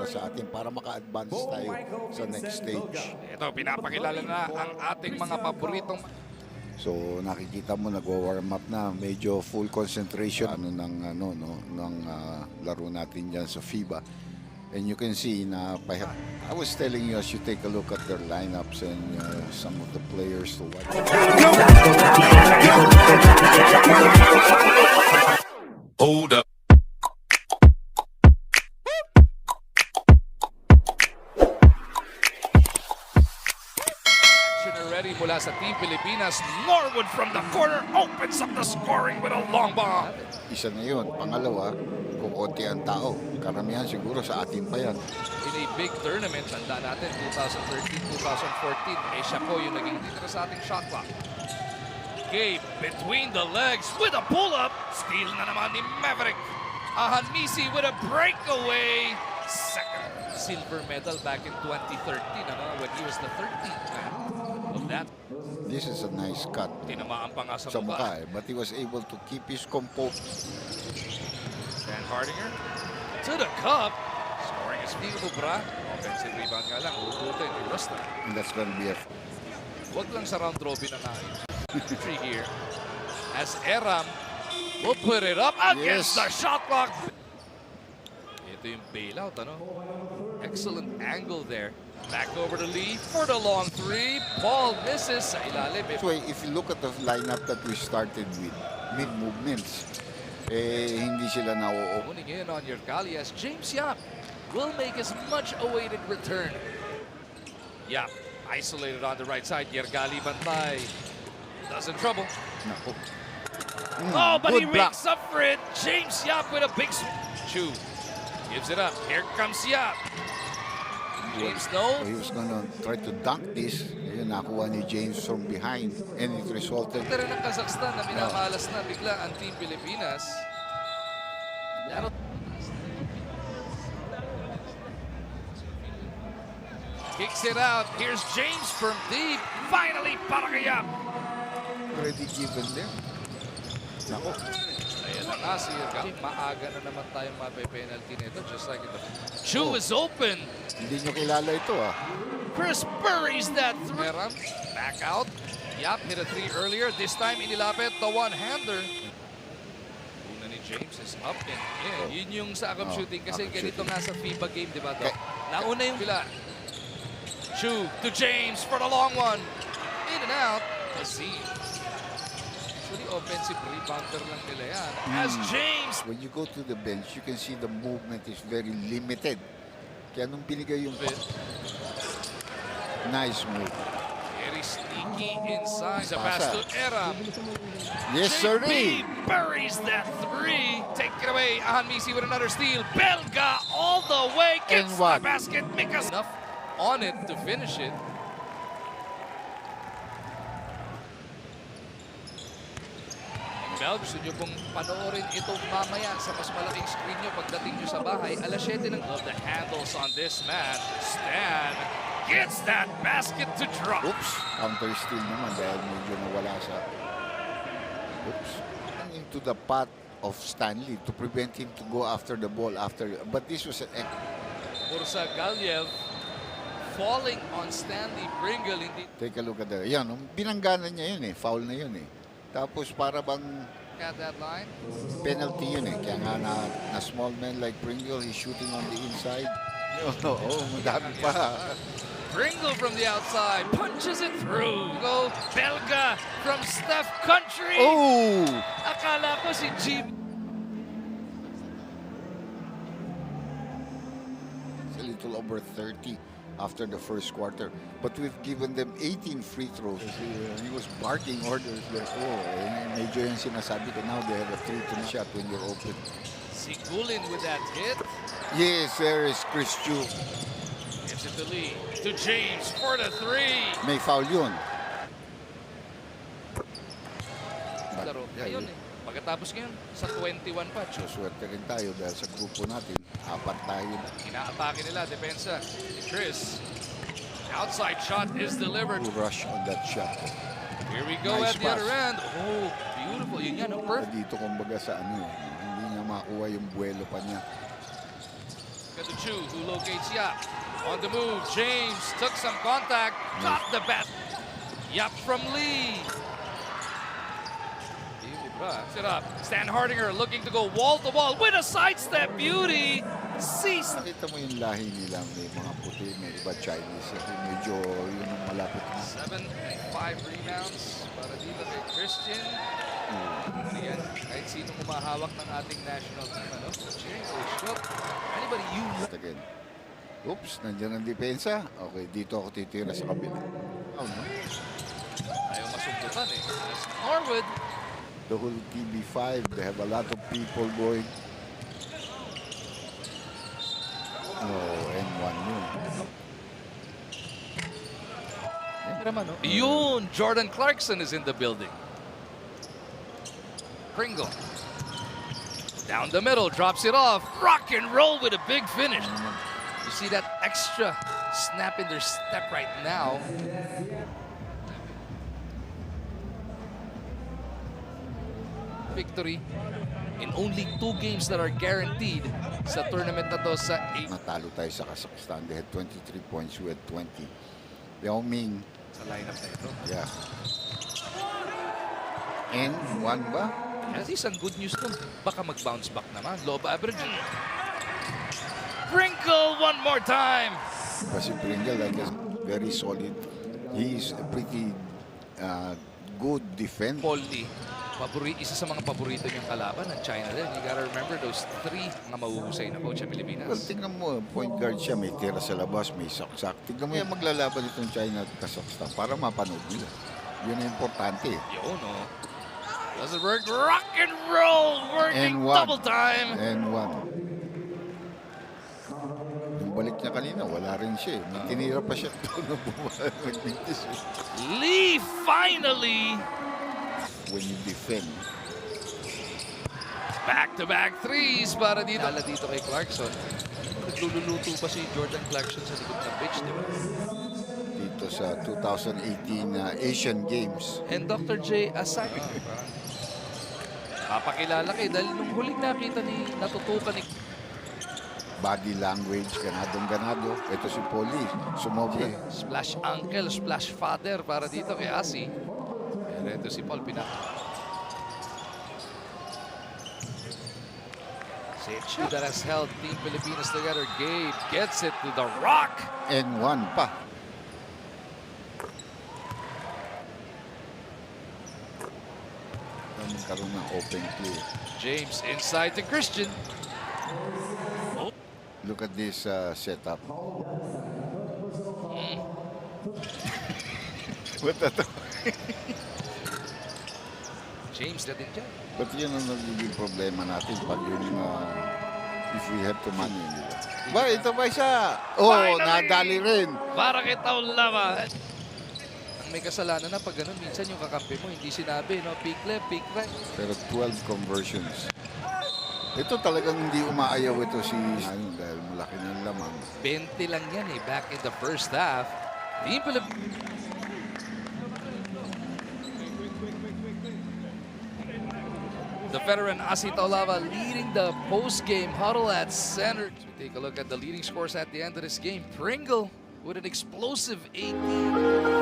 para sa atin para maka-advance tayo sa next stage. Ito, pinapakilala na ang ating mga paboritong. So nakikita mo nagwa-warm up na, medyo full concentration ng laro natin diyan sa FIBA. And you can see na I was telling you, as you take a look at their lineups and some of the players to watch. Hold up. Ready mula sa Team Pilipinas. Norwood from the corner opens up the scoring with a long bomb. Isa na yun. Pangalawa, kukunti ang tao. Karamihan siguro sa atin pa yan. In a big tournament, tanda natin, 2013-2014, siya po yung naging leader sa ating shot clock. Gabe between the legs with a pull-up. Steal na naman ni Maverick. Ahanmisi with a breakaway. Second silver medal back in 2013, when he was the 13th man of that. This is a nice cut Tinamaan pa nga sa sa mukha. mukha, but he was able to keep his composure. Dan Hardinger to the cup. Scoring is Vigo Bra. Offensive rebound nga lang. Hugutin ni Ruslan. And that's gonna be a... Huwag lang sa round robin ang ayos. Three here. As Eram will put it up against the shot clock. Ito yung bailout, Excellent angle there. Back over to Lee for the long three. Paul misses sa ilalim. If you look at the lineup that we started with, mid-movements, hindi sila nauupo. Moving in on Yergali as James Yap will make his much-awaited return. Yap isolated on the right side. Yergali bantay. Doesn't trouble. Naku. But he Good block. makes up for it. James Yap with a big Chu gives it up. Here comes Yap. James So he was gonna try to dunk this. Ayun, nakuha ni James from behind. And it resulted... Ito rin ng Kazakhstan na minamalas na bigla ang Team Pilipinas. Kicks it out. Here's James from deep. Finally, para kay Yap. Already given there. Naku. Ayan na nga si Yergali. Maaga na naman tayong mape-penalty nito. Just like in the... Chu is open. Hindi nyo kilala ito, Chris buries that three. Back out. Yap hit a three earlier. This time, inilapit the one-hander. Una ni James is up and in. Yun yung sa akam shooting kasi ganito nga sa FIBA game, di ba? Nauna yung bila. Chu to James for the long one. In and out. Azim. Actually, offensive rebounder lang nila yan. As James. When you go to the bench, you can see the movement is very limited. Kaya nung binigay yung... Nice move. Very sneaky inside. Sa pass to Eram. Yes, sir. JB buries that three. Take it away. Ahanmisi with another steal. Belga all the way. Gets the basket. Mikas enough on it to finish it. Bel, gusto nyo pong panoorin ito mamaya sa mas malaking screen nyo pagdating nyo sa bahay. Alas 7 ng of the handles on this man. Stan gets that basket to drop. Oops. Counter steal naman dahil medyo nawala sa... Oops. Into the path of Stanley to prevent him to go after the ball after... But this was an... Ursa Galiev falling on Stanley Pringle. Take a look at that. Yan, binangganan niya yun Foul na yun Tapos para bang... At that line. Penalty yun Kaya nga na small man like Pringle, he's shooting on the inside. Madami pa. Pringle from the outside punches it through. Go Belga from Steph Country. Oh! Akala ko si Jim. It's a little over 30 after the first quarter. But we've given them 18 free throws. He was barking orders there. Medyo yung sinasabi ko now, they have a 3-2 shot when you're open. Sigulin with that hit. Yes, there is Chris Chu. Gives it to Lee. To James for the three. May foul yun. Laro. Ayun Pagkatapos ngayon, sa 21 pa. Swerte rin tayo dahil sa grupo natin, 4 tayo. Inaatake nila, depensa. Chris. Outside shot is delivered. To rush on that shot. Here we go Nice at the other end. Oh, beautiful. Yun yan, perfect. Dito kumbaga sa hindi niya makuha yung buwelo pa niya. at the Chu, who locates Yap. On the move, James took some contact, got the bat. Yap from Lee. It up. Stan Hardinger looking to go wall to wall with a sidestep. Beauty. Cease. Nakita mo yung lahi nila, may mga puti, may iba Chinese. Medyo yun ang malapit na. 7 and 5 rebounds para dito kay Christian. Yan, kahit sino humahawak ng ating national team, ano? Cheering, Coach Shop. Anybody you Again. Oops, nandiyan ang depensa. Okay, dito ako titira sa kabila. Oh, no. ayaw masundutan eh. As Norwood, The whole TV5, they have a lot of people going. Oh, N1 yun. yun, Jordan Clarkson is in the building. Pringle. Down the middle, drops it off. Rock and roll with a big finish. You see that extra snap in their step right now. Victory in only 2 games that are guaranteed sa tournament na to sa 8. Natalo tayo sa Kazakhstan. They had 23 points, we had 20. Yao Ming, Sa lineup na ito. yeah. N1 ba? At least ang good news dun, baka mag-bounce back naman. Low average. Sprinkle one more time. Kasi Pringle, I guess, very solid. He's a pretty good defender. Paul Lee, isa sa mga paborito niyang kalaban ng China din. You gotta remember those 3 mga mahuhusay na coach sa Well, Pilipinas. tingnan mo, point guard siya, may tira sa labas, may saksak. Tingnan mo yung maglalaban itong China at Kazakhstan para mapanood nila. Yun ang importante. Yun, no? Does it work? Rock and roll! Working N1. double time! N1. Yung balik niya kanina, wala rin siya. May tinira pa siya doon na bumalik. Lee finally! When you defend, Back-to-back threes para dito. Dala dito kay Clarkson. Naglululuto pa si Jordan Clarkson sa likod ng pitch, di ba? dito sa 2018 Asian Games. And Dr. J. Asai. Papakilala kayo dahil nung huling nakita natutukan ni Body language, ganadong-ganado. Ito si Poli, sumobra. Splash uncle, splash father para dito kay Asi. And ito si Paul Pinak. Sitchu that has held Team Pilipinas together. Gabe gets it to the rock. N1 pa. Magkaroon ng open play. James inside to Christian. Look at this setup. What that? James na din dyan. But yun ang nagiging problema natin pag yung if we have to manage nila. Ba, ito ba isa? Oh, Finally! nadali rin. Para kay Taulava. Ang may kasalanan na pag ganun, minsan yung kakampi mo, hindi sinabi, no? Peak left, peak right. Pero 12 conversions. Ito talagang hindi umaayaw ito si dahil malaki ng lamang. 20 lang yan eh, back in the first half. Team Pilipinas. The veteran Asi Taulava leading the post-game huddle at center. We take a look at the leading scores at the end of this game. Pringle with an explosive 18.